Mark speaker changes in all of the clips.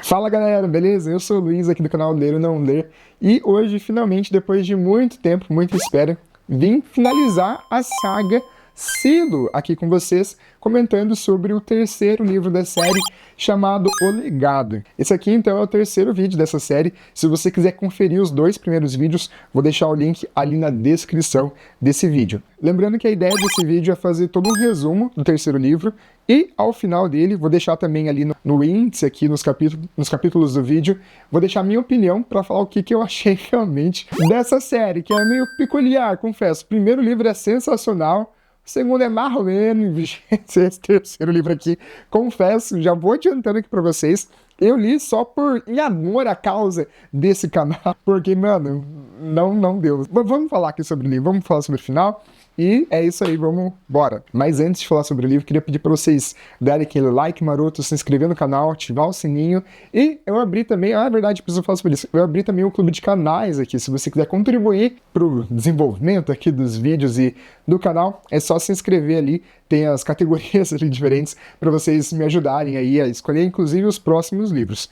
Speaker 1: Fala galera, beleza? Eu sou o Luiz aqui do canal Ler ou Não Ler e hoje, finalmente, depois de muito tempo, muita espera, vim finalizar a saga Silo aqui com vocês, comentando sobre o terceiro livro da série chamado O Legado. Esse aqui então é o terceiro vídeo dessa série. Se você quiser conferir os dois primeiros vídeos, vou deixar o link ali na descrição desse vídeo. Lembrando que a ideia desse vídeo é fazer todo um resumo do terceiro livro e ao final dele, vou deixar também ali no índice, aqui nos capítulos do vídeo, vou deixar a minha opinião para falar o que eu achei realmente dessa série, que é meio peculiar, confesso. O primeiro livro é sensacional, o segundo é mais ou menos, esse terceiro livro aqui, confesso, já vou adiantando aqui para vocês, eu li só em amor à causa desse canal, porque, mano, não deu. Vamos falar aqui sobre o livro, vamos falar sobre o final. E é isso aí, vamos embora. Mas antes de falar sobre o livro, queria pedir para vocês darem aquele like maroto, se inscrever no canal, ativar o sininho. E eu abri também, é verdade, preciso falar sobre isso, eu abri também um clube de canais aqui, se você quiser contribuir para o desenvolvimento aqui dos vídeos e do canal, é só se inscrever ali, tem as categorias ali diferentes para vocês me ajudarem aí a escolher, inclusive, os próximos livros.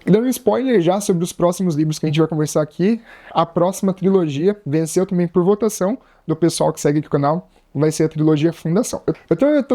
Speaker 1: Dando um spoiler já sobre os próximos livros que a gente vai conversar aqui, a próxima trilogia venceu também por votação do pessoal que segue aqui o canal, vai ser a trilogia Fundação.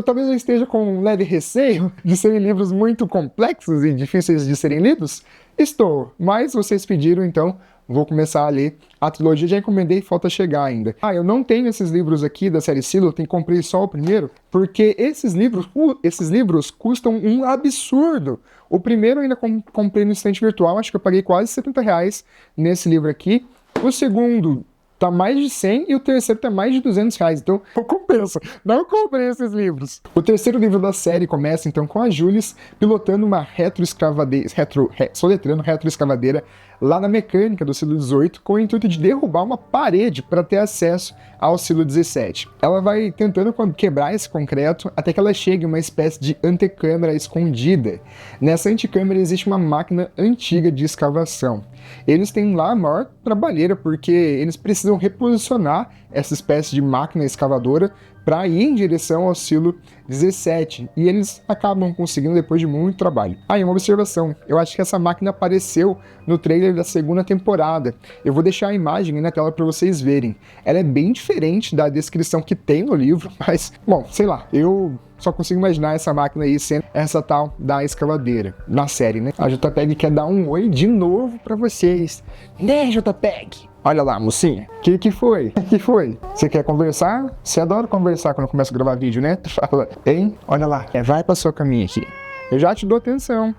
Speaker 1: Talvez eu esteja com um leve receio de serem livros muito complexos e difíceis de serem lidos. Estou, mas vocês pediram, então vou começar a ler a trilogia, já encomendei, falta chegar ainda. Eu não tenho esses livros aqui da série Silo, eu comprei só o primeiro, porque esses livros custam um absurdo. O primeiro eu ainda comprei no estante virtual, acho que eu paguei quase R$70 nesse livro aqui. O segundo tá mais de 100 e o terceiro tá mais de R$200, então compensa, não comprei esses livros. O terceiro livro da série começa então com a Jules pilotando uma retroescavadeira lá na mecânica do Silo 18 com o intuito de derrubar uma parede para ter acesso ao Silo 17. Ela vai tentando quebrar esse concreto até que ela chegue a uma espécie de antecâmara escondida. Nessa antecâmara existe uma máquina antiga de escavação. Eles têm lá a maior trabalheira porque eles precisam reposicionar essa espécie de máquina escavadora para ir em direção ao Silo 17, e eles acabam conseguindo depois de muito trabalho. E uma observação, eu acho que essa máquina apareceu no trailer da segunda temporada. Eu vou deixar a imagem aí na tela para vocês verem. Ela é bem diferente da descrição que tem no livro, mas, bom, sei lá, eu só consigo imaginar essa máquina aí sendo essa tal da escavadeira, na série, né? A JPEG quer dar um oi de novo pra vocês. Né, JPEG? Olha lá, mocinha. Que foi? Que foi? Você quer conversar? Você adora conversar quando começa a gravar vídeo, né? Fala, hein? Olha lá. Vai pra sua caminha aqui. Eu já te dou atenção.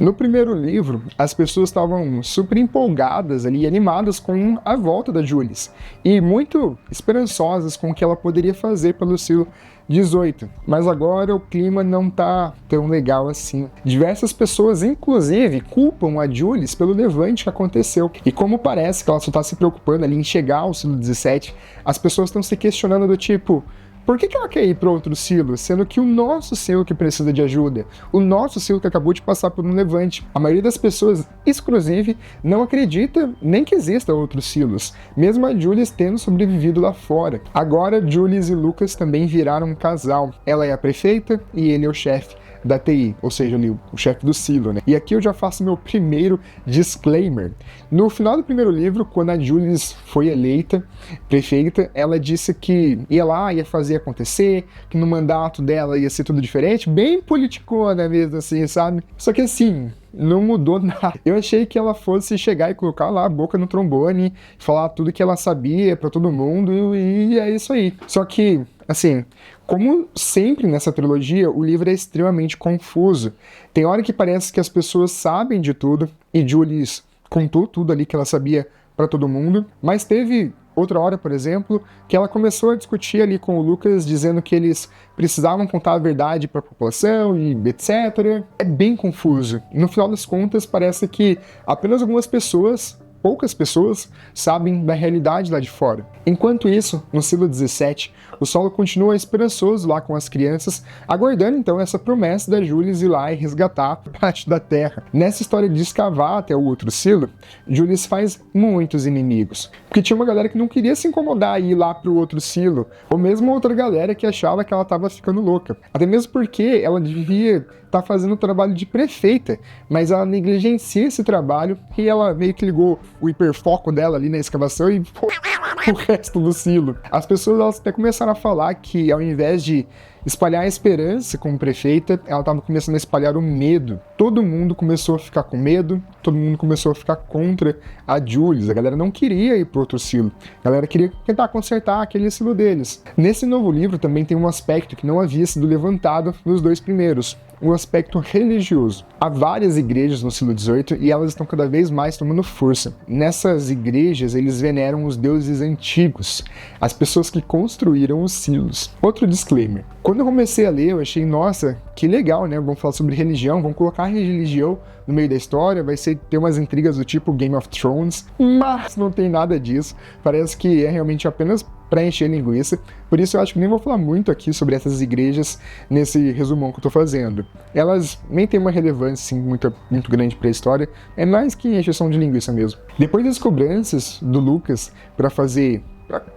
Speaker 1: No primeiro livro, as pessoas estavam super empolgadas ali, animadas com a volta da Jules, e muito esperançosas com o que ela poderia fazer pelo Silo 18. Mas agora o clima não tá tão legal assim. Diversas pessoas, inclusive, culpam a Jules pelo levante que aconteceu. E como parece que ela só tá se preocupando ali em chegar ao Silo 17, as pessoas estão se questionando do tipo: por que ela quer ir para outro silo, sendo que o nosso silo que precisa de ajuda, o nosso silo que acabou de passar por um levante? A maioria das pessoas, inclusive, não acredita nem que exista outros silos, mesmo a Jules tendo sobrevivido lá fora. Agora, Jules e Lucas também viraram um casal. Ela é a prefeita e ele é o chefe da TI, ou seja, o chefe do silo, né? E aqui eu já faço meu primeiro disclaimer. No final do primeiro livro, quando a Jules foi eleita prefeita, ela disse que ia lá, ia fazer acontecer, que no mandato dela ia ser tudo diferente, bem politicona mesmo, assim, sabe? Só que assim, não mudou nada. Eu achei que ela fosse chegar e colocar lá a boca no trombone, falar tudo que ela sabia pra todo mundo, e é isso aí. Só que, assim, como sempre nessa trilogia, o livro é extremamente confuso. Tem hora que parece que as pessoas sabem de tudo, e Jules contou tudo ali que ela sabia pra todo mundo, mas teve outra hora, por exemplo, que ela começou a discutir ali com o Lucas, dizendo que eles precisavam contar a verdade para a população e etc. É bem confuso. No final das contas, parece que apenas poucas pessoas sabem da realidade lá de fora. Enquanto isso, no Silo 17, o Solo continua esperançoso lá com as crianças, aguardando então essa promessa da Jules ir lá e resgatar parte da Terra. Nessa história de escavar até o outro Silo, Jules faz muitos inimigos, porque tinha uma galera que não queria se incomodar e ir lá pro outro Silo, ou mesmo outra galera que achava que ela estava ficando louca. Até mesmo porque ela devia tá fazendo o trabalho de prefeita, mas ela negligencia esse trabalho e ela meio que ligou o hiperfoco dela ali na escavação e o resto do silo. As pessoas elas até começaram a falar que ao invés de espalhar a esperança como prefeita, ela estava começando a espalhar o medo. Todo mundo começou a ficar com medo, todo mundo começou a ficar contra a Julius. A galera não queria ir para outro silo, a galera queria tentar consertar aquele silo deles. Nesse novo livro também tem um aspecto que não havia sido levantado nos dois primeiros, um aspecto religioso. Há várias igrejas no Silo 18 e elas estão cada vez mais tomando força. Nessas igrejas, eles veneram os deuses antigos, as pessoas que construíram os silos. Outro disclaimer. Quando eu comecei a ler, eu achei, nossa, que legal, né? Vamos falar sobre religião, vamos colocar religião no meio da história, vai ter umas intrigas do tipo Game of Thrones, mas não tem nada disso. Parece que é realmente apenas para encher linguiça. Por isso eu acho que nem vou falar muito aqui sobre essas igrejas nesse resumão que eu tô fazendo. Elas nem têm uma relevância assim, muito grande para a história, é mais que encheção de linguiça mesmo. Depois das cobranças do Lucas para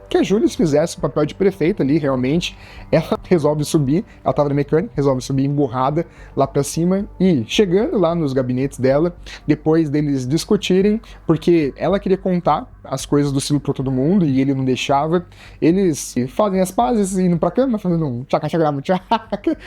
Speaker 1: que a Julius fizesse o papel de prefeita ali, realmente, ela resolve subir, ela estava na mecânica, resolve subir emburrada lá pra cima e chegando lá nos gabinetes dela, depois deles discutirem, porque ela queria contar as coisas do silo pra todo mundo e ele não deixava, eles fazem as pazes indo pra cama, fazendo um tchaca-tchaca-tchaca,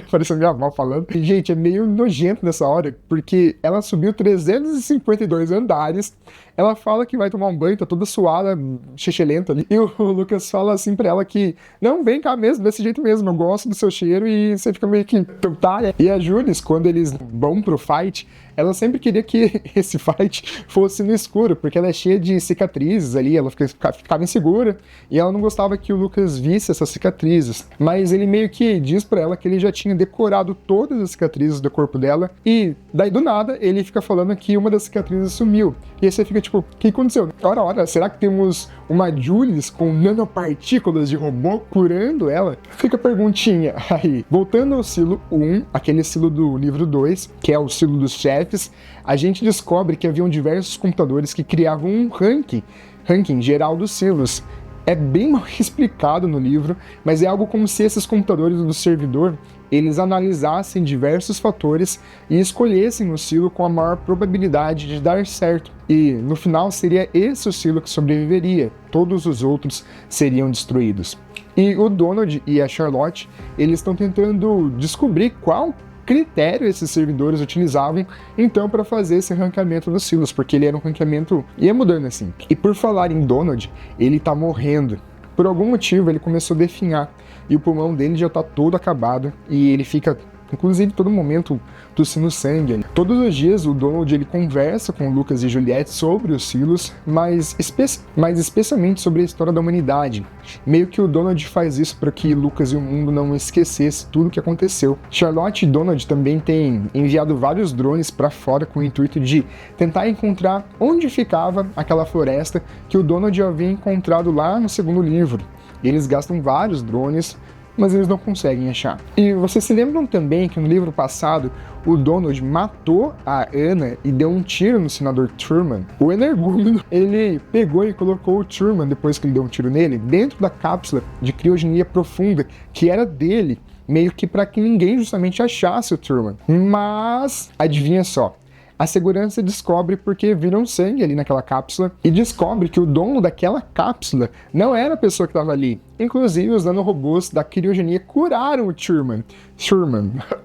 Speaker 1: parecendo minha avó falando. E, gente, é meio nojento nessa hora, porque ela subiu 352 andares, ela fala que vai tomar um banho, tá toda suada, xixelenta ali, e o Lucas fala assim pra ela que, não, vem cá mesmo, desse jeito mesmo, eu gosto do seu cheiro, e você fica meio que, tá, né? E a Julius, quando eles vão pro fight, ela sempre queria que esse fight fosse no escuro, porque ela é cheia de cicatrizes ali, ela ficava insegura, e ela não gostava que o Lucas visse essas cicatrizes. Mas ele meio que diz pra ela que ele já tinha decorado todas as cicatrizes do corpo dela, e daí do nada ele fica falando que uma das cicatrizes sumiu. E aí você fica tipo, o que aconteceu? Ora, será que temos uma Julius com nanopartículas de robô curando ela? Fica a perguntinha aí. Voltando ao silo 1, aquele silo do livro 2, que é o silo dos chefes, a gente descobre que haviam diversos computadores que criavam um ranking geral dos silos. É bem mal explicado no livro, mas é algo como se esses computadores do servidor eles analisassem diversos fatores e escolhessem o silo com a maior probabilidade de dar certo. E no final seria esse o silo que sobreviveria, todos os outros seriam destruídos. E o Donald e a Charlotte, eles estão tentando descobrir qual critério esses servidores utilizavam, então, para fazer esse ranqueamento dos silos, porque ele era um ranqueamento, ia mudando assim. E por falar em Donald, ele tá morrendo. Por algum motivo, ele começou a definhar, e o pulmão dele já tá todo acabado, e ele fica, inclusive, todo momento tossindo sangue. Todos os dias o Donald ele conversa com Lucas e Juliette sobre os silos, mas especialmente sobre a história da humanidade. Meio que o Donald faz isso para que Lucas e o mundo não esquecessem tudo o que aconteceu. Charlotte e Donald também têm enviado vários drones para fora com o intuito de tentar encontrar onde ficava aquela floresta que o Donald havia encontrado lá no segundo livro. Eles gastam vários drones, mas eles não conseguem achar. E vocês se lembram também que no livro passado o Donald matou a Anna e deu um tiro no senador Truman? O energúmeno, ele pegou e colocou o Truman, depois que ele deu um tiro nele, dentro da cápsula de criogenia profunda, que era dele, meio que para que ninguém justamente achasse o Truman. Mas, adivinha só, a segurança descobre porque viram sangue ali naquela cápsula e descobre que o dono daquela cápsula não era a pessoa que estava ali. Inclusive, os nanorobôs da criogenia curaram o Truman.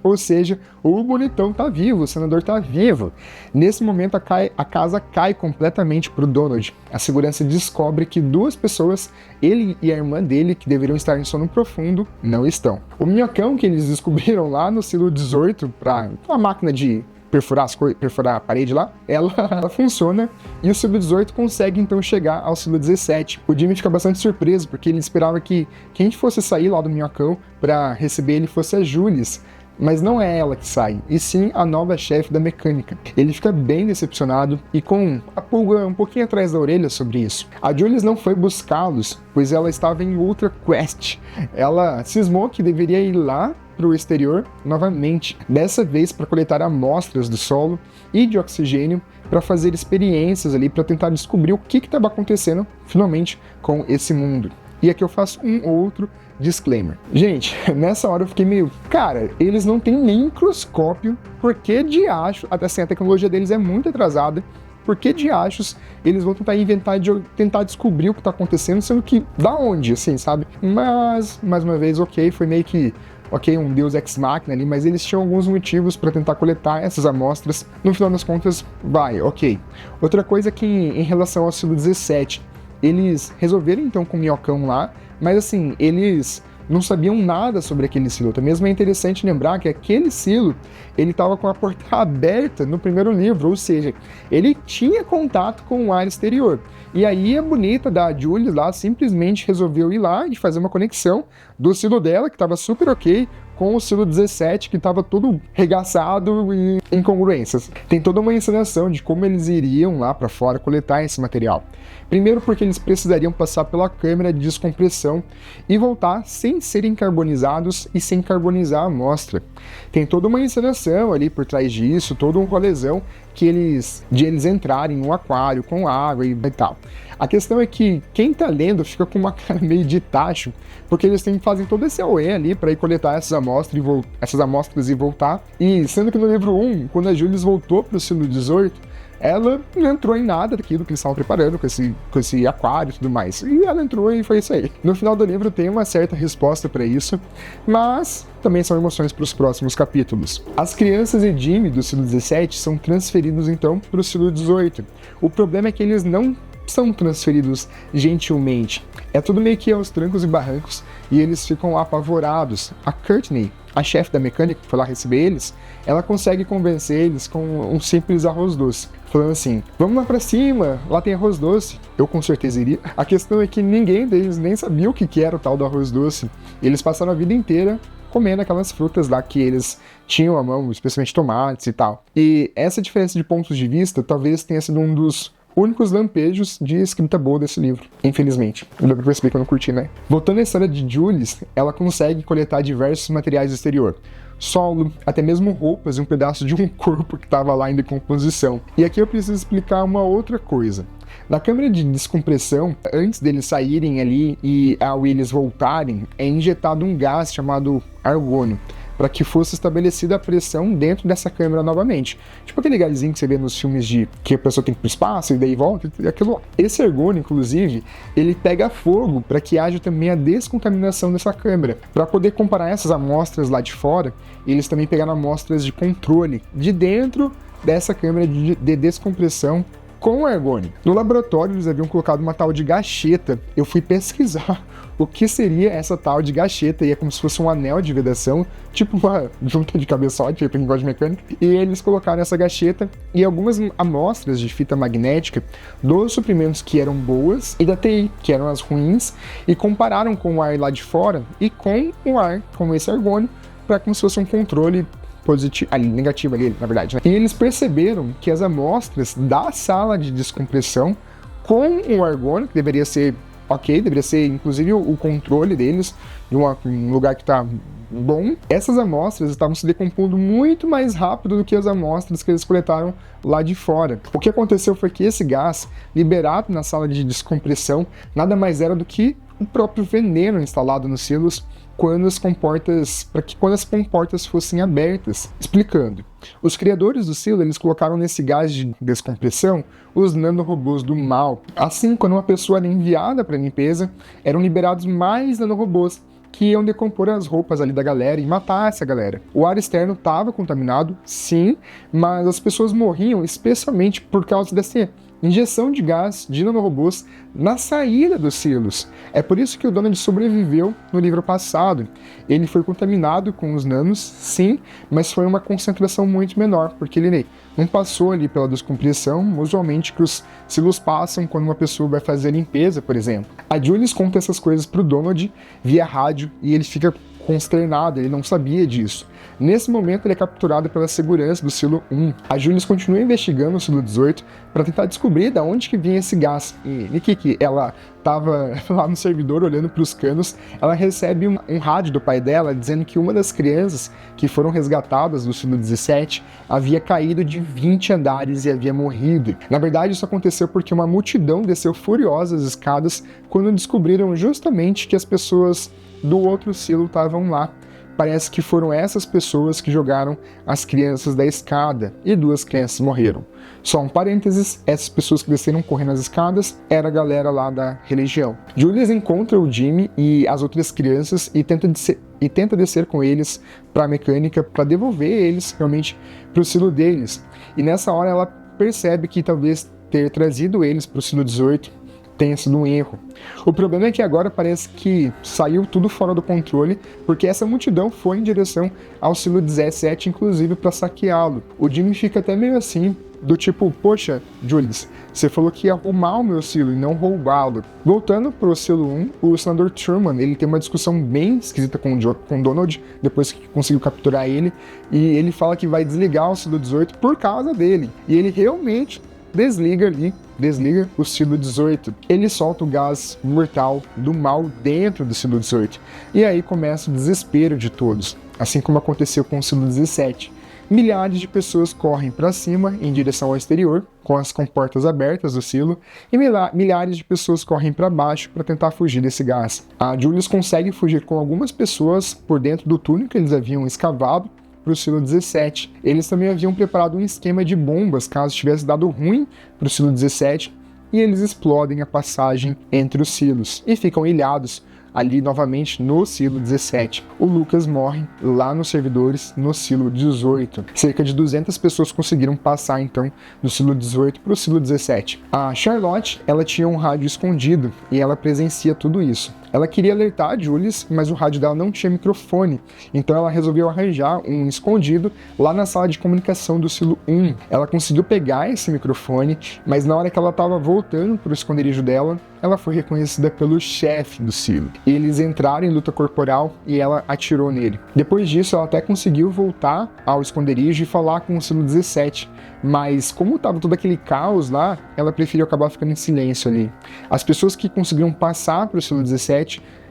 Speaker 1: Ou seja, o bonitão tá vivo, o senador tá vivo. Nesse momento, a casa cai completamente pro Donald. A segurança descobre que duas pessoas, ele e a irmã dele, que deveriam estar em sono profundo, não estão. O minhocão que eles descobriram lá no silo 18, para uma máquina de perfurar a parede lá, ela funciona e o silo 18 consegue então chegar ao silo 17. O Jimmy fica bastante surpreso porque ele esperava que quem fosse sair lá do minhocão para receber ele fosse a Julius, mas não é ela que sai, e sim a nova chefe da mecânica. Ele fica bem decepcionado e com a pulga um pouquinho atrás da orelha sobre isso. A Julius não foi buscá-los, pois ela estava em outra quest. Ela cismou que deveria ir lá para o exterior novamente, dessa vez para coletar amostras do solo e de oxigênio para fazer experiências ali, para tentar descobrir o que estava acontecendo finalmente com esse mundo. E aqui eu faço um outro disclaimer. Gente, nessa hora eu fiquei meio... Cara, eles não têm nem microscópio, por que diacho... Até assim, a tecnologia deles é muito atrasada, por que diachos eles vão tentar inventar, tentar descobrir o que tá acontecendo, sendo que da onde, assim, sabe? Mas, mais uma vez, ok, foi meio que... Ok, um deus ex machina ali, mas eles tinham alguns motivos para tentar coletar essas amostras. No final das contas, vai, ok. Outra coisa é que, em relação ao silo 17, eles resolveram então com o minhocão lá, mas assim, eles não sabiam nada sobre aquele silo. Até mesmo é interessante lembrar que aquele silo, ele estava com a porta aberta no primeiro livro, ou seja, ele tinha contato com o ar exterior. E aí a bonita da Julie lá simplesmente resolveu ir lá e fazer uma conexão do silo dela, que estava super ok, com o silo 17, que estava tudo regaçado e incongruências. Tem toda uma encenação de como eles iriam lá para fora coletar esse material. Primeiro porque eles precisariam passar pela câmara de descompressão e voltar sem serem carbonizados e sem carbonizar a amostra. Tem toda uma encenação ali por trás disso, todo um rolezão de eles entrarem no aquário com água e tal. A questão é que quem tá lendo fica com uma cara meio de tacho, porque eles fazem todo esse auê ali para ir coletar essas amostras e voltar. E sendo que no livro 1, quando a Julie voltou pro silo 18, ela não entrou em nada daquilo que eles estavam preparando com esse aquário e tudo mais. E ela entrou e foi isso aí. No final do livro tem uma certa resposta para isso, mas também são emoções para os próximos capítulos. As crianças e Jimmy do silo 17 são transferidos então para o silo 18. O problema é que eles não são transferidos gentilmente. É tudo meio que aos trancos e barrancos e eles ficam apavorados. A Courtney, a chefe da mecânica que foi lá receber eles, ela consegue convencer eles com um simples arroz doce, falando assim, vamos lá pra cima, lá tem arroz doce. Eu com certeza iria. A questão é que ninguém deles nem sabia o que era o tal do arroz doce. Eles passaram a vida inteira comendo aquelas frutas lá que eles tinham à mão, especialmente tomates e tal. E essa diferença de pontos de vista talvez tenha sido um dos únicos lampejos de escrita boa desse livro, infelizmente. Deu pra perceber que eu não curti, né? Voltando à história de Jules, ela consegue coletar diversos materiais do exterior. Solo, até mesmo roupas e um pedaço de um corpo que estava lá em decomposição. E aqui eu preciso explicar uma outra coisa. Na câmara de descompressão, antes deles saírem ali e ao eles voltarem, é injetado um gás chamado argônio, para que fosse estabelecida a pressão dentro dessa câmera novamente. Tipo aquele gásinho que você vê nos filmes de que a pessoa tem que ir pro espaço e daí volta, e aquilo lá. Esse argônio, inclusive, ele pega fogo para que haja também a descontaminação dessa câmera. Para poder comparar essas amostras lá de fora, eles também pegaram amostras de controle de dentro dessa câmera de descompressão com argônio. No laboratório eles haviam colocado uma tal de gacheta. Eu fui pesquisar o que seria essa tal de gacheta, e é como se fosse um anel de vedação, tipo uma junta de cabeçote, pra quem gosta de mecânica, e eles colocaram essa gacheta e algumas amostras de fita magnética dos suprimentos que eram boas e da TI, que eram as ruins, e compararam com o ar lá de fora e com o ar, com esse argônio, para como se fosse um controle positivo, negativo ali, na verdade, né? E eles perceberam que as amostras da sala de descompressão com o argônio, que deveria ser ok, deveria ser inclusive o controle deles, de um lugar que está bom, essas amostras estavam se decompondo muito mais rápido do que as amostras que eles coletaram lá de fora. O que aconteceu foi que esse gás, liberado na sala de descompressão, nada mais era do que o próprio veneno instalado nos silos quando as comportas fossem abertas. Explicando, os criadores do silo, eles colocaram nesse gás de descompressão os nanorobôs do mal. Assim, quando uma pessoa era enviada para limpeza, eram liberados mais nanorobôs que iam decompor as roupas ali da galera e matar essa galera. O ar externo estava contaminado, sim, mas as pessoas morriam especialmente por causa dessa injeção de gás de nanorobôs na saída dos silos. É por isso que o Donald sobreviveu no livro passado. Ele foi contaminado com os nanos, sim, mas foi uma concentração muito menor, porque ele não passou ali pela descompressão, usualmente que os silos passam quando uma pessoa vai fazer a limpeza, por exemplo. A Jules conta essas coisas pro Donald via rádio e ele fica consternado, ele não sabia disso. Nesse momento ele é capturado pela segurança do silo 1. A Jules continua investigando o silo 18 para tentar descobrir de onde que vinha esse gás. E Nikki, ela estava lá no servidor olhando para os canos, ela recebe um rádio do pai dela dizendo que uma das crianças que foram resgatadas do silo 17 havia caído de 20 andares e havia morrido. Na verdade, isso aconteceu porque uma multidão desceu furiosa as escadas quando descobriram justamente que as pessoas do outro silo estavam lá. Parece que foram essas pessoas que jogaram as crianças da escada e 2 crianças morreram. Só um parênteses, essas pessoas que desceram correndo as escadas era a galera lá da religião. Julius encontra o Jimmy e as outras crianças e tenta descer com eles para a mecânica para devolver eles realmente para o silo deles. E nessa hora ela percebe que talvez ter trazido eles para o silo 18 tenha sido um erro. O problema é que agora parece que saiu tudo fora do controle, porque essa multidão foi em direção ao silo 17, inclusive para saqueá-lo. O Jimmy fica até meio assim, do tipo, poxa, Julius, você falou que ia arrumar o meu silo e não roubá-lo. Voltando pro silo 1, o senador Truman, ele tem uma discussão bem esquisita com o Donald, depois que conseguiu capturar ele, e ele fala que vai desligar o silo 18 por causa dele. E ele realmente desliga o silo 18. Ele solta o gás mortal do mal dentro do silo 18. E aí começa o desespero de todos, assim como aconteceu com o silo 17. Milhares de pessoas correm para cima em direção ao exterior, com as comportas abertas do silo, e milhares de pessoas correm para baixo para tentar fugir desse gás. A Julius consegue fugir com algumas pessoas por dentro do túnel que eles haviam escavado para o silo 17. Eles também haviam preparado um esquema de bombas caso tivesse dado ruim para o silo 17, e eles explodem a passagem entre os silos e ficam ilhados ali novamente no silo 17. O Lucas morre lá nos servidores no silo 18. Cerca de 200 pessoas conseguiram passar então do silo 18 para o silo 17. A Charlotte, ela tinha um rádio escondido e ela presencia tudo isso. Ela queria alertar a Julius, mas o rádio dela não tinha microfone, então ela resolveu arranjar um escondido lá na sala de comunicação do silo 1. Ela conseguiu pegar esse microfone, mas na hora que ela estava voltando para o esconderijo dela, ela foi reconhecida pelo chefe do silo. Eles entraram em luta corporal e ela atirou nele. Depois disso, ela até conseguiu voltar ao esconderijo e falar com o silo 17, mas como estava todo aquele caos lá, ela preferiu acabar ficando em silêncio ali. As pessoas que conseguiram passar para o silo 17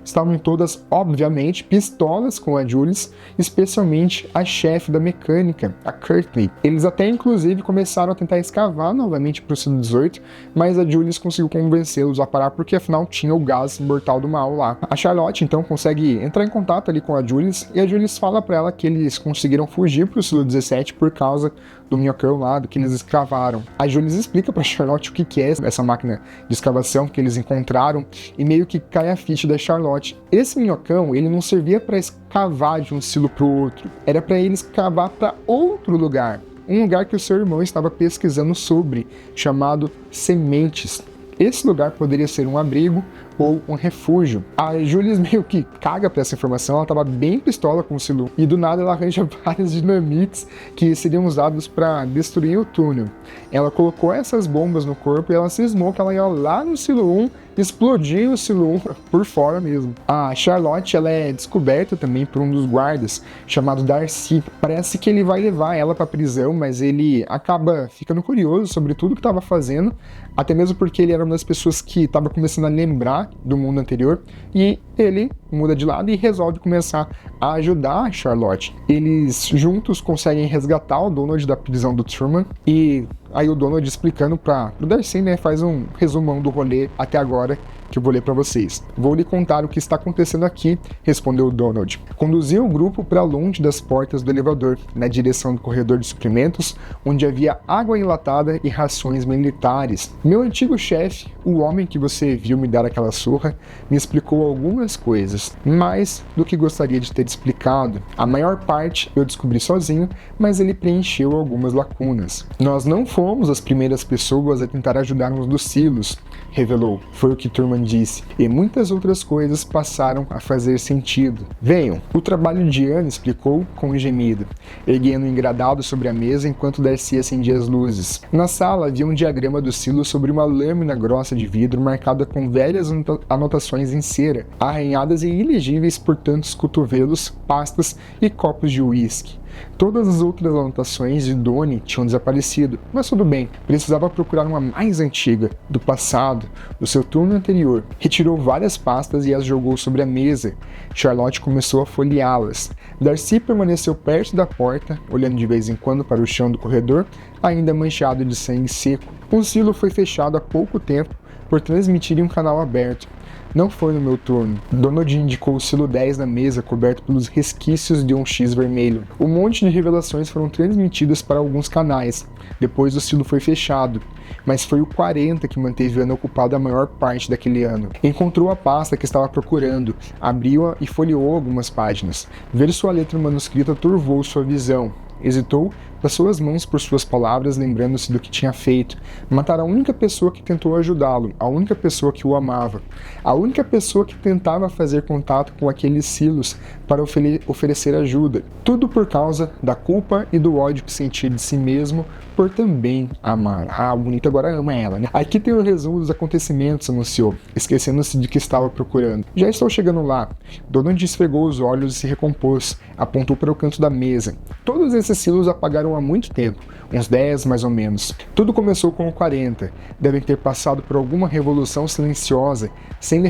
Speaker 1: estavam todas, obviamente, pistolas com a Julius, especialmente a chefe da mecânica, a Courtney. Eles até, inclusive, começaram a tentar escavar novamente para o silo 18, mas a Julius conseguiu convencê-los a parar porque, afinal, tinha o gás mortal do mal lá. A Charlotte, então, consegue entrar em contato ali com a Julius, e a Julius fala para ela que eles conseguiram fugir para o silo 17 por causa do minhocão lá, do que eles escavaram. A Julius explica para Charlotte o que é essa máquina de escavação que eles encontraram, e meio que cai a ficha da Charlotte. Esse minhocão, ele não servia para escavar de um silo para o outro, era para eles cavar para outro lugar, um lugar que o seu irmão estava pesquisando sobre, chamado Sementes. Esse lugar poderia ser um abrigo ou um refúgio. A Julius meio que caga pra essa informação, ela tava bem pistola com o silo, e do nada ela arranja várias dinamites que seriam usados para destruir o túnel. Ela colocou essas bombas no corpo e ela cismou que ela ia lá no silo 1 explodir o silo 1 por fora mesmo. A Charlotte, ela é descoberta também por um dos guardas, chamado Darcy. Parece que ele vai levar ela pra prisão, mas ele acaba ficando curioso sobre tudo que estava fazendo, até mesmo porque ele era uma das pessoas que estava começando a lembrar do mundo anterior, e ele muda de lado e resolve começar a ajudar a Charlotte. Eles juntos conseguem resgatar o Donald da prisão do Truman, e aí o Donald explicando pro Darcy, né, faz um resumão do rolê até agora, que eu vou ler para vocês. Vou lhe contar o que está acontecendo aqui, respondeu o Donald. Conduziu o grupo para longe das portas do elevador, na direção do corredor de suprimentos, onde havia água enlatada e rações militares. Meu antigo chefe, o homem que você viu me dar aquela surra, me explicou algumas coisas, mais do que gostaria de ter explicado. A maior parte eu descobri sozinho, mas ele preencheu algumas lacunas. Nós não fomos as primeiras pessoas a tentar ajudar-nos dos silos, revelou. Foi o que Truman disse, e muitas outras coisas passaram a fazer sentido. Venham, o trabalho de Anne, explicou com um gemido, erguendo um engradado sobre a mesa enquanto Darcy acendia as luzes. Na sala havia um diagrama do silo sobre uma lâmina grossa de vidro marcada com velhas anotações em cera, arranhadas e ilegíveis por tantos cotovelos, pastas e copos de uísque. Todas as outras anotações de Donnie tinham desaparecido, mas tudo bem, precisava procurar uma mais antiga, do passado, do seu turno anterior. Retirou várias pastas e as jogou sobre a mesa. Charlotte começou a folheá-las. Darcy permaneceu perto da porta, olhando de vez em quando para o chão do corredor, ainda manchado de sangue seco. O silo foi fechado há pouco tempo por transmitir em um canal aberto. Não foi no meu turno. Donald indicou o silo 10 na mesa, coberto pelos resquícios de um X vermelho. Um monte de revelações foram transmitidas para alguns canais. Depois o silo foi fechado, mas foi o 40 que manteve Ana ocupada a maior parte daquele ano. Encontrou a pasta que estava procurando, abriu-a e folheou algumas páginas. Ver sua letra manuscrita turvou sua visão. Hesitou, passou as mãos por suas palavras, lembrando-se do que tinha feito. Matar a única pessoa que tentou ajudá-lo, a única pessoa que o amava, a única pessoa que tentava fazer contato com aqueles silos para oferecer ajuda. Tudo por causa da culpa e do ódio que sentia de si mesmo por também amar. Ah, o bonito agora ama ela, né? Aqui tem o resumo dos acontecimentos, anunciou, esquecendo-se de que estava procurando. Já estou chegando lá. Donald esfregou os olhos e se recompôs. Apontou para o canto da mesa. Todos esses silos apagaram há muito tempo, uns 10 mais ou menos. Tudo começou com o 40. Devem ter passado por alguma revolução silenciosa, sem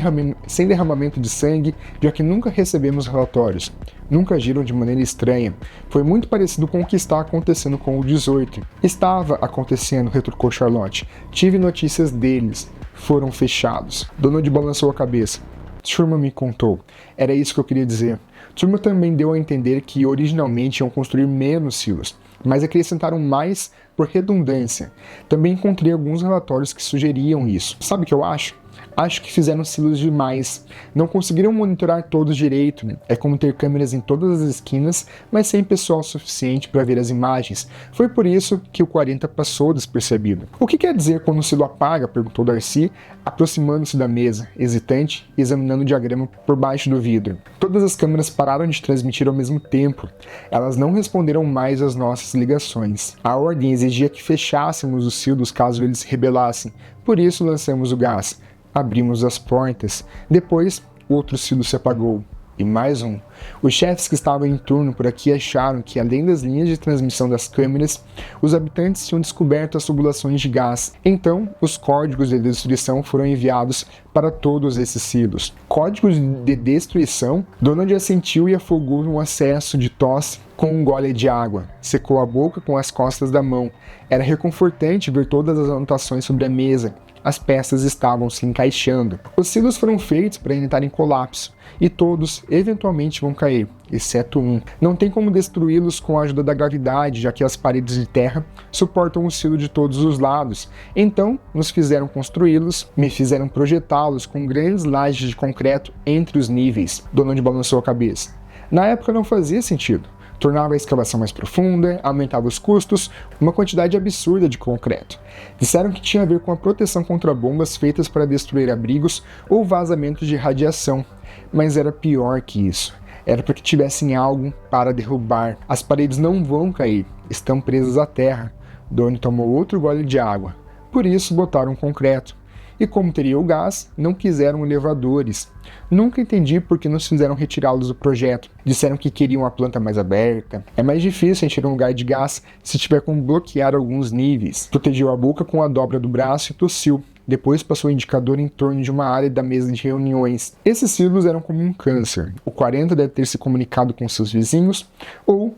Speaker 1: derramamento de sangue, já que nunca recebemos relatórios. Nunca agiram de maneira estranha. Foi muito parecido com o que está acontecendo com o 18. Estava acontecendo, retrucou Charlotte. Tive notícias deles. Foram fechados. Donald balançou a cabeça. Truman me contou. Era isso que eu queria dizer. Truman também deu a entender que originalmente iam construir menos silos, mas acrescentaram mais por redundância. Também encontrei alguns relatórios que sugeriam isso. Sabe o que eu acho? Acho que fizeram silos demais. Não conseguiram monitorar todos direito. É como ter câmeras em todas as esquinas, mas sem pessoal suficiente para ver as imagens. Foi por isso que o 40 passou despercebido. O que quer dizer quando o silo apaga? Perguntou Darcy, aproximando-se da mesa, hesitante e examinando o diagrama por baixo do vidro. Todas as câmeras pararam de transmitir ao mesmo tempo. Elas não responderam mais às nossas ligações. A ordem exigia que fechássemos os silos caso eles se rebelassem. Por isso lançamos o gás. Abrimos as portas. Depois, o outro silo se apagou. E mais um. Os chefes que estavam em turno por aqui acharam que, além das linhas de transmissão das câmeras, os habitantes tinham descoberto as tubulações de gás. Então, os códigos de destruição foram enviados para todos esses silos. Códigos de destruição? Donald assentiu e afogou um acesso de tosse com um gole de água. Secou a boca com as costas da mão. Era reconfortante ver todas as anotações sobre a mesa. As peças estavam se encaixando. Os silos foram feitos para entrar em colapso, e todos eventualmente vão cair, exceto um. Não tem como destruí-los com a ajuda da gravidade, já que as paredes de terra suportam o silo de todos os lados. Então, nos fizeram construí-los, me fizeram projetá-los com grandes lajes de concreto entre os níveis. Donald balançou a cabeça. Na época não fazia sentido. Tornava a escavação mais profunda, aumentava os custos, uma quantidade absurda de concreto. Disseram que tinha a ver com a proteção contra bombas feitas para destruir abrigos ou vazamentos de radiação, mas era pior que isso. Era para que tivessem algo para derrubar. As paredes não vão cair, estão presas à terra. Donnie tomou outro gole de água. Por isso botaram concreto. E como teria o gás, não quiseram elevadores. Nunca entendi por que nos fizeram retirá-los do projeto. Disseram que queriam a planta mais aberta. É mais difícil encher um lugar de gás se tiver como bloquear alguns níveis. Protegeu a boca com a dobra do braço e tossiu. Depois passou o indicador em torno de uma área da mesa de reuniões. Esses silos eram como um câncer. O 40 deve ter se comunicado com seus vizinhos, ou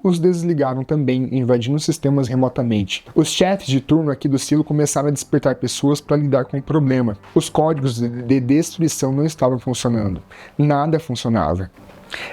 Speaker 1: os desligaram também, invadindo os sistemas remotamente. Os chefes de turno aqui do silo começaram a despertar pessoas para lidar com o problema. Os códigos de destruição não estavam funcionando. Nada funcionava.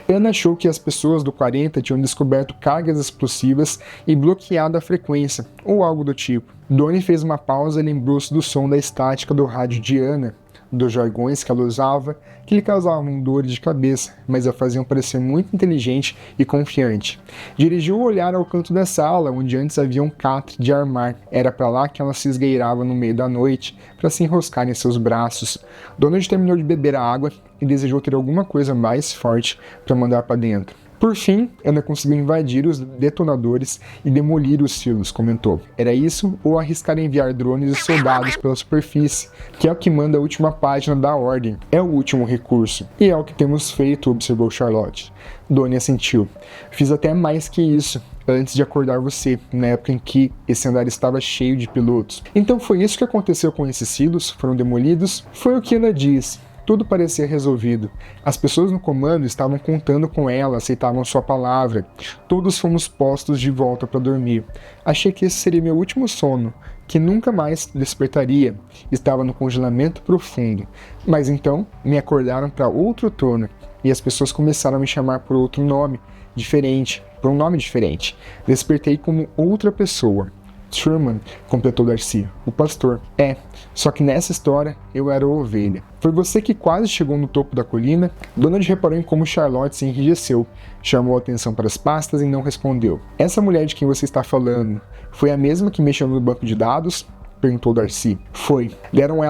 Speaker 1: Ana achou que as pessoas do 40 tinham descoberto cargas explosivas e bloqueado a frequência, ou algo do tipo. Donnie fez uma pausa e lembrou-se do som da estática do rádio de Ana, dos jargões que ela usava, que lhe causavam dores de cabeça, mas a faziam parecer muito inteligente e confiante. Dirigiu o olhar ao canto da sala, onde antes havia um catre de armar. Era para lá que ela se esgueirava no meio da noite, para se enroscar em seus braços. Donald terminou de beber a água e desejou ter alguma coisa mais forte para mandar para dentro. Por fim, Ana conseguiu invadir os detonadores e demolir os silos, comentou. Era isso ou arriscar enviar drones e soldados pela superfície, que é o que manda a última página da ordem. É o último recurso. E é o que temos feito, observou Charlotte. Donnie assentiu. Fiz até mais que isso, antes de acordar você, na época em que esse andar estava cheio de pilotos. Então foi isso que aconteceu com esses silos? Foram demolidos? Foi o que Ana disse. Tudo parecia resolvido. As pessoas no comando estavam contando com ela, aceitavam sua palavra. Todos fomos postos de volta para dormir. Achei que esse seria meu último sono, que nunca mais despertaria. Estava no congelamento profundo. Mas então me acordaram para outro turno e as pessoas começaram a me chamar por outro nome diferente, por um nome diferente. Despertei como outra pessoa. Truman, completou Darcy, o pastor. Só que nessa história eu era a ovelha. Foi você que quase chegou no topo da colina? Donald reparou em como Charlotte se enrijeceu, chamou a atenção para as pastas e não respondeu. Essa mulher de quem você está falando foi a mesma que mexeu no banco de dados? Perguntou Darcy. Foi. Deram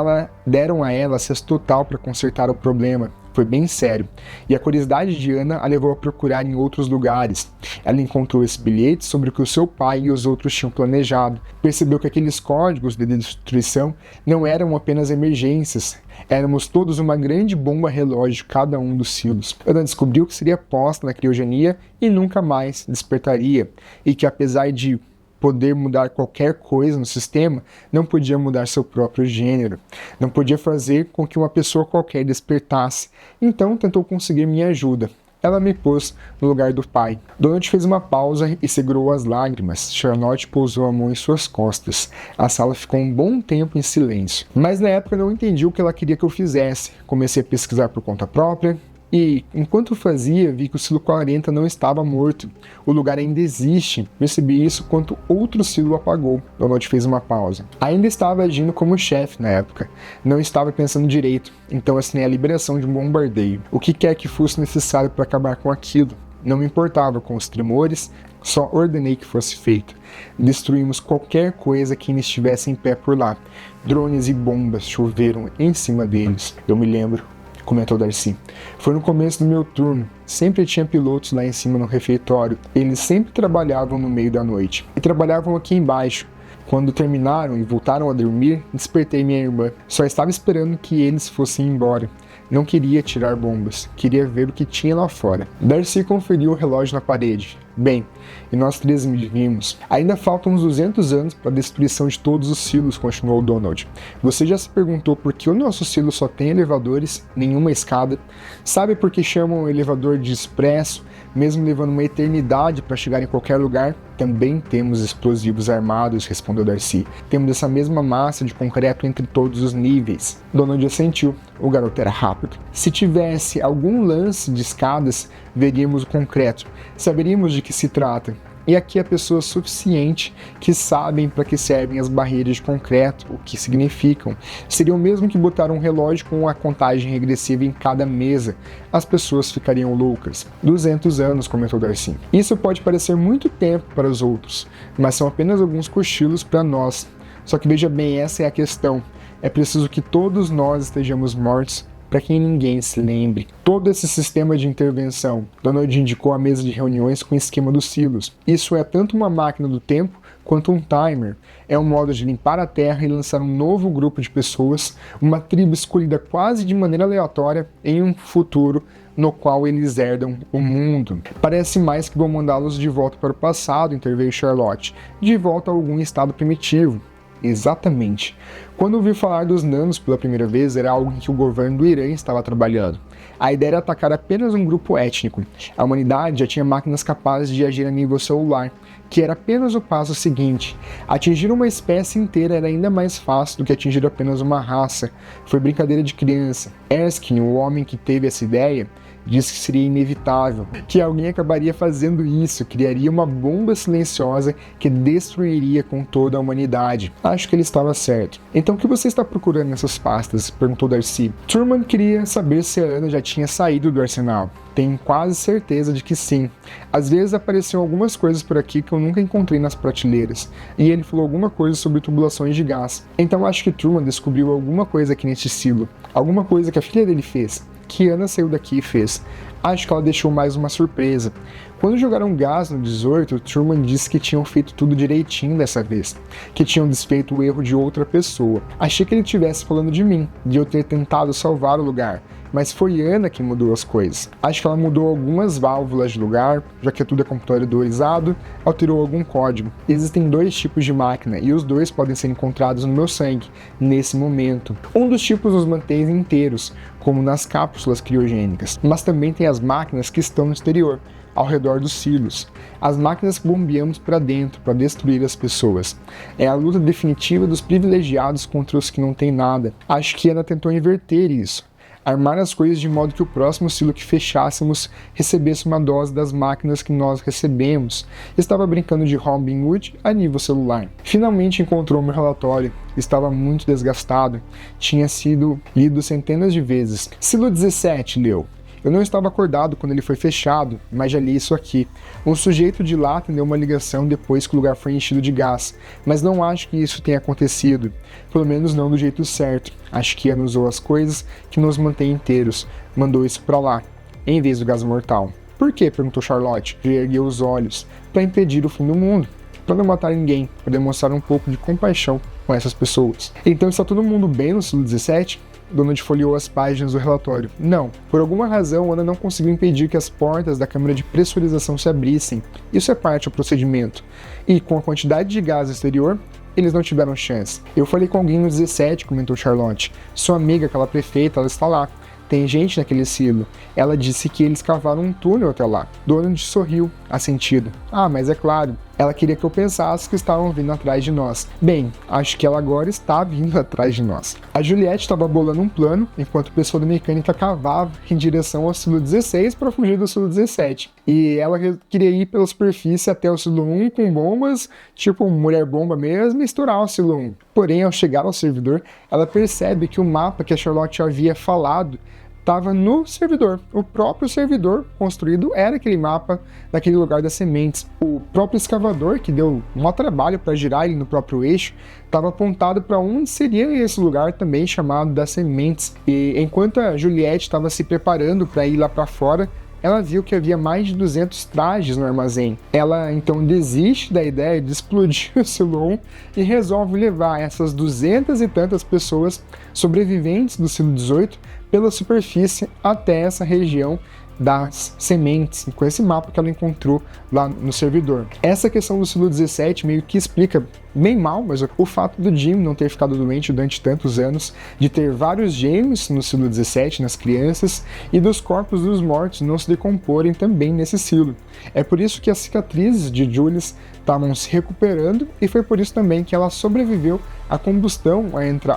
Speaker 1: a ela acesso total para consertar o problema. Foi bem sério, e a curiosidade de Ana a levou a procurar em outros lugares. Ela encontrou esse bilhete sobre o que o seu pai e os outros tinham planejado. Percebeu que aqueles códigos de destruição não eram apenas emergências, éramos todos uma grande bomba relógio, cada um dos silos. Ana descobriu que seria posta na criogenia e nunca mais despertaria, e que apesar de poder mudar qualquer coisa no sistema, não podia mudar seu próprio gênero. Não podia fazer com que uma pessoa qualquer despertasse. Então tentou conseguir minha ajuda. Ela me pôs no lugar do pai. Donald fez uma pausa e segurou as lágrimas. Charlotte pousou a mão em suas costas. A sala ficou um bom tempo em silêncio. Mas na época eu não entendi o que ela queria que eu fizesse. Comecei a pesquisar por conta própria. E, enquanto fazia, vi que o silo 40 não estava morto. O lugar ainda existe. Percebi isso quando outro silo apagou. Donald fez uma pausa. Ainda estava agindo como chefe na época. Não estava pensando direito. Então assinei a liberação de um bombardeio. O que quer que fosse necessário para acabar com aquilo. Não me importava com os tremores, só ordenei que fosse feito. Destruímos qualquer coisa que ainda estivesse em pé por lá. Drones e bombas choveram em cima deles. Eu me lembro, comentou Darcy. Foi no começo do meu turno. Sempre tinha pilotos lá em cima no refeitório. Eles sempre trabalhavam no meio da noite. E trabalhavam aqui embaixo. Quando terminaram e voltaram a dormir, despertei minha irmã. Só estava esperando que eles fossem embora. Não queria tirar bombas. Queria ver o que tinha lá fora. Darcy conferiu o relógio na parede. Bem, e nós três vimos. Ainda faltam uns 200 anos para a destruição de todos os silos, continuou Donald. Você já se perguntou por que o nosso silo só tem elevadores, nenhuma escada? Sabe por que chamam o elevador de expresso, mesmo levando uma eternidade para chegar em qualquer lugar? Também temos explosivos armados, respondeu Darcy. Temos essa mesma massa de concreto entre todos os níveis. Donald assentiu. O garoto era rápido. Se tivesse algum lance de escadas, veríamos o concreto. Saberíamos de que se trata. E aqui há pessoas suficientes que sabem para que servem as barreiras de concreto, o que significam. Seria o mesmo que botar um relógio com a contagem regressiva em cada mesa. As pessoas ficariam loucas. 200 anos, comentou Darcy. Isso pode parecer muito tempo para os outros, mas são apenas alguns cochilos para nós. Só que veja bem, essa é a questão. É preciso que todos nós estejamos mortos para que ninguém se lembre. Todo esse sistema de intervenção, Donald indicou a mesa de reuniões com o esquema dos silos. Isso é tanto uma máquina do tempo quanto um timer. É um modo de limpar a Terra e lançar um novo grupo de pessoas, uma tribo escolhida quase de maneira aleatória em um futuro no qual eles herdam o mundo. Parece mais que vão mandá-los de volta para o passado, interveio Charlotte, de volta a algum estado primitivo. Exatamente. Quando ouvi falar dos nanos pela primeira vez, era algo em que o governo do Irã estava trabalhando. A ideia era atacar apenas um grupo étnico. A humanidade já tinha máquinas capazes de agir a nível celular, que era apenas o passo seguinte. Atingir uma espécie inteira era ainda mais fácil do que atingir apenas uma raça. Foi brincadeira de criança. Erskine, o homem que teve essa ideia, disse que seria inevitável, que alguém acabaria fazendo isso, criaria uma bomba silenciosa que destruiria com toda a humanidade. Acho que ele estava certo. Então o que você está procurando nessas pastas? Perguntou Darcy. Truman queria saber se a Ana já tinha saído do arsenal. Tenho quase certeza de que sim. Às vezes apareciam algumas coisas por aqui que eu nunca encontrei nas prateleiras, e ele falou alguma coisa sobre tubulações de gás. Então acho que Truman descobriu alguma coisa aqui neste silo, alguma coisa que a filha dele fez, que Ana saiu daqui e fez. Acho que ela deixou mais uma surpresa. Quando jogaram gás no 18, Truman disse que tinham feito tudo direitinho dessa vez, que tinham desfeito o erro de outra pessoa. Achei que ele estivesse falando de mim, de eu ter tentado salvar o lugar, mas foi Ana que mudou as coisas. Acho que ela mudou algumas válvulas de lugar, já que tudo é computadorizado, alterou algum código. Existem 2 tipos de máquina e os 2 podem ser encontrados no meu sangue, nesse momento. Um dos tipos nos mantém inteiros, como nas cápsulas criogênicas, mas também tem as máquinas que estão no exterior, ao redor dos silos. As máquinas que bombeamos para dentro para destruir as pessoas. É a luta definitiva dos privilegiados contra os que não têm nada. Acho que Ana tentou inverter isso. Armar as coisas de modo que o próximo silo que fechássemos recebesse uma dose das máquinas que nós recebemos. Estava brincando de Robin Hood a nível celular. Finalmente encontrou meu relatório. Estava muito desgastado. Tinha sido lido centenas de vezes. Silo 17, leu. Eu não estava acordado quando ele foi fechado, mas já li isso aqui. Um sujeito de lá atendeu uma ligação depois que o lugar foi enchido de gás, mas não acho que isso tenha acontecido, pelo menos não do jeito certo. Acho que Ana usou as coisas que nos mantêm inteiros, mandou isso pra lá, em vez do gás mortal. Por quê? Perguntou Charlotte, e ergueu os olhos. Para impedir o fim do mundo, para não matar ninguém, para demonstrar um pouco de compaixão com essas pessoas. Então está todo mundo bem no Silo 17? Donald folheou as páginas do relatório. Não. Por alguma razão, Ana não conseguiu impedir que as portas da câmara de pressurização se abrissem. Isso é parte do procedimento. E, com a quantidade de gás exterior, eles não tiveram chance. Eu falei com alguém no 17, comentou Charlotte. Sua amiga, aquela prefeita, ela está lá. Tem gente naquele silo. Ela disse que eles cavaram um túnel até lá. Donald sorriu, assentido. Ah, mas é claro. Ela queria que eu pensasse que estavam vindo atrás de nós. Bem, acho que ela agora está vindo atrás de nós. A Juliette estava bolando um plano, enquanto o pessoal da mecânica cavava em direção ao silo 16 para fugir do silo 17. E ela queria ir pela superfície até o silo 1 com bombas, tipo mulher bomba mesmo, e estourar o silo 1. Porém, ao chegar ao servidor, ela percebe que o mapa que a Charlotte havia falado estava no servidor. O próprio servidor construído era aquele mapa daquele lugar das sementes. O próprio escavador, que deu um maior trabalho para girar ele no próprio eixo, estava apontado para onde seria esse lugar também chamado das sementes. E enquanto a Juliette estava se preparando para ir lá para fora, ela viu que havia mais de 200 trajes no armazém. Ela então desiste da ideia de explodir o silo 1 e resolve levar essas 200 e tantas pessoas sobreviventes do silo 18 pela superfície até essa região das sementes, com esse mapa que ela encontrou lá no servidor. Essa questão do silo 17 meio que explica bem mal, mas o fato do Jim não ter ficado doente durante tantos anos, de ter vários gêmeos no silo 17 nas crianças e dos corpos dos mortos não se decomporem também nesse silo. É por isso que as cicatrizes de Julius estavam se recuperando e foi por isso também que ela sobreviveu à combustão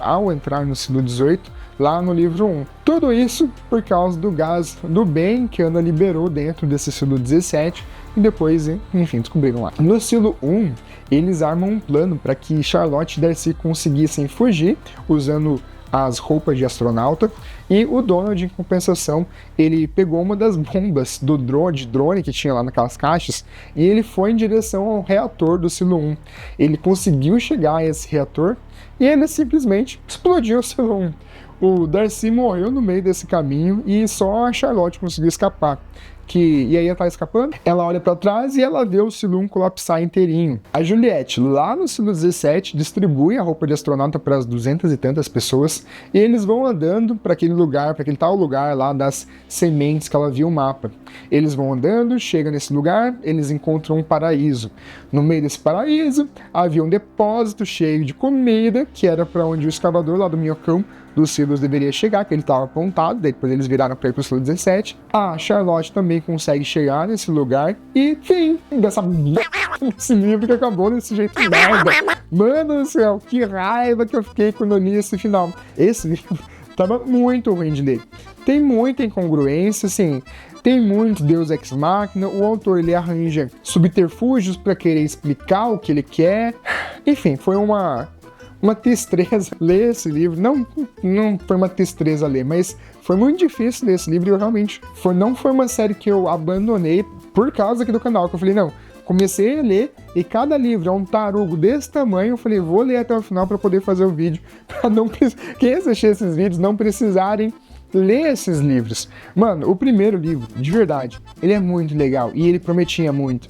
Speaker 1: ao entrar no silo 18 lá no livro 1. Tudo isso por causa do gás do bem que Ana liberou dentro desse silo 17 e depois, enfim, descobriram lá. No silo 1, eles armam um plano para que Charlotte e Darcy conseguissem fugir usando as roupas de astronauta, e o Donald, em compensação, ele pegou uma das bombas do drone que tinha lá naquelas caixas e ele foi em direção ao reator do silo 1. Ele conseguiu chegar a esse reator e ele simplesmente explodiu o silo 1. O Darcy morreu no meio desse caminho e só a Charlotte conseguiu escapar. E aí ela tá escapando, ela olha para trás e ela vê o silo 1 colapsar inteirinho. A Juliette, lá no silo 17, distribui a roupa de astronauta para as 200 e tantas pessoas e eles vão andando para aquele lugar, para aquele tal lugar lá das sementes que ela viu o mapa. Eles vão andando, chegam nesse lugar, eles encontram um paraíso. No meio desse paraíso havia um depósito cheio de comida, que era para onde o escavador lá do minhocão dos silos deveria chegar, que ele estava apontado, depois eles viraram para ir para o silo 17. A Charlotte também consegue chegar nesse lugar e fim esse livro que acabou desse jeito merda. Mano do céu, que raiva que eu fiquei quando eu li esse final. Esse livro tava muito ruim de ler. Tem muita incongruência, assim, tem muito Deus Ex Machina, o autor ele arranja subterfúgios para querer explicar o que ele quer. Enfim, foi uma tristeza ler esse livro. Não foi uma tristeza ler, mas foi muito difícil ler esse livro e eu realmente... não foi uma série que eu abandonei por causa aqui do canal, que eu falei, não, comecei a ler e cada livro é um tarugo desse tamanho, eu falei, vou ler até o final para poder fazer o vídeo, para não quem assistir esses vídeos não precisarem lê esses livros. Mano, o primeiro livro, de verdade, ele é muito legal e ele prometia muito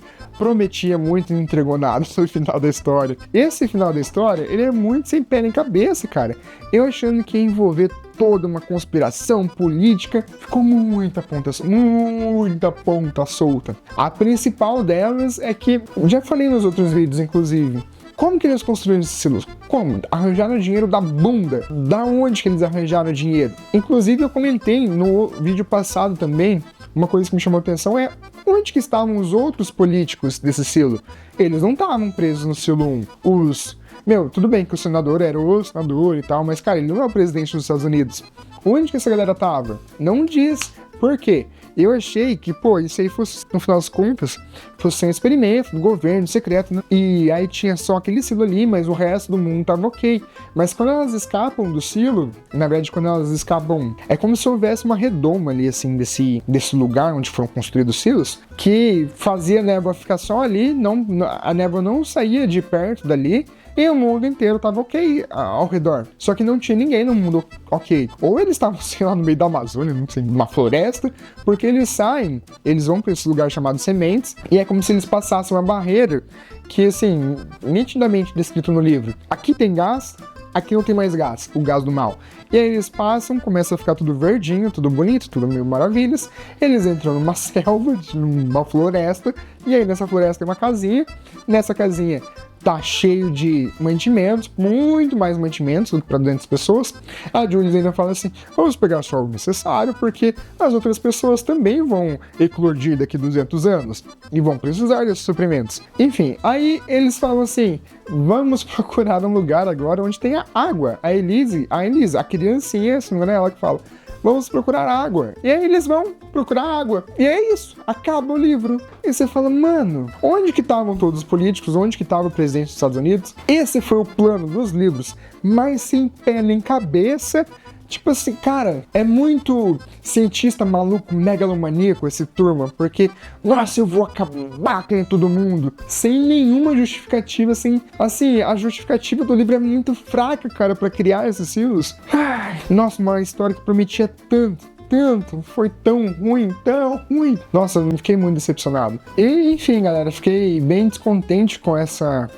Speaker 1: e não entregou nada no final da história. Esse final da história, ele é muito sem pé nem cabeça, cara. Eu achando que ia envolver toda uma conspiração política, ficou muita ponta solta. A principal delas é que, já falei nos outros vídeos, inclusive, como que eles construíram esses silos? Como? Arranjaram dinheiro da bunda. Da onde que eles arranjaram dinheiro? Inclusive, eu comentei no vídeo passado também, uma coisa que me chamou a atenção é onde que estavam os outros políticos desse silo? Eles não estavam presos no silo 1. Tudo bem que o senador era o senador e tal, mas, cara, ele não é o presidente dos Estados Unidos. Onde que essa galera tava? Não diz. Por quê? Eu achei que, isso aí fosse, no final das contas, fosse um experimento do governo secreto, né? E aí tinha só aquele silo ali, mas o resto do mundo tava ok. Mas quando elas escapam do silo, na verdade, quando elas escapam, é como se houvesse uma redoma ali, assim, desse lugar onde foram construídos os silos, que fazia a névoa ficar só ali, a névoa não saía de perto dali, e o mundo inteiro tava ok ao redor. Só que não tinha ninguém no mundo ok. Ou eles estavam, sei lá, no meio da Amazônia, não sei, numa floresta, porque eles vão pra esse lugar chamado Sementes, e é como se eles passassem uma barreira que, assim, nitidamente descrito no livro. Aqui tem gás, aqui não tem mais gás, o gás do mal. E aí eles passam, começa a ficar tudo verdinho, tudo bonito, tudo mil maravilhas. Eles entram numa selva, numa floresta, e aí nessa floresta tem uma casinha. Nessa casinha tá cheio de mantimentos, muito mais mantimentos para 200 pessoas. A Jules ainda fala assim, vamos pegar só o necessário, porque as outras pessoas também vão eclodir daqui a 200 anos e vão precisar desses suprimentos. Enfim, aí eles falam assim, vamos procurar um lugar agora onde tenha água. A Elise, a criancinha, se não é ela que fala, vamos procurar água. E aí eles vão procurar água. E é isso. Acaba o livro. E você fala, mano, onde que estavam todos os políticos? Onde que estava o presidente dos Estados Unidos? Esse foi o plano dos livros, mas sem pé nem cabeça. Tipo assim, cara, é muito cientista maluco, megalomaníaco esse turma, porque, nossa, eu vou acabar com todo mundo, sem nenhuma justificativa, assim, a justificativa do livro é muito fraca, cara, pra criar esses silos. Nossa, uma história que prometia tanto, foi tão ruim. Nossa, eu fiquei muito decepcionado. E, enfim, galera, fiquei bem descontente com essa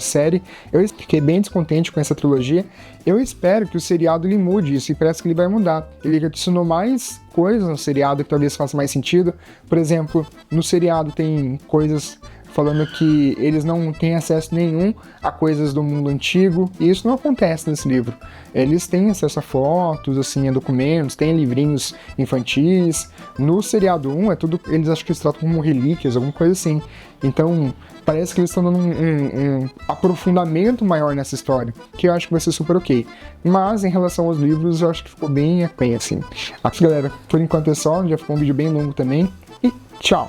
Speaker 1: série. Eu fiquei bem descontente com essa trilogia. Eu espero que o seriado ele mude isso, e parece que ele vai mudar. Ele adicionou mais coisas no seriado que talvez faça mais sentido. Por exemplo, no seriado tem coisas falando que eles não têm acesso nenhum a coisas do mundo antigo, e isso não acontece nesse livro. Eles têm acesso a fotos, assim, a documentos, tem livrinhos infantis. No seriado 1 é tudo, eles acham que eles tratam como relíquias, alguma coisa assim. Então, parece que eles estão dando um aprofundamento maior nessa história, que eu acho que vai ser super ok. Mas, em relação aos livros, eu acho que ficou bem aquém, assim. Aqui, galera, por enquanto é só, já ficou um vídeo bem longo também, e tchau!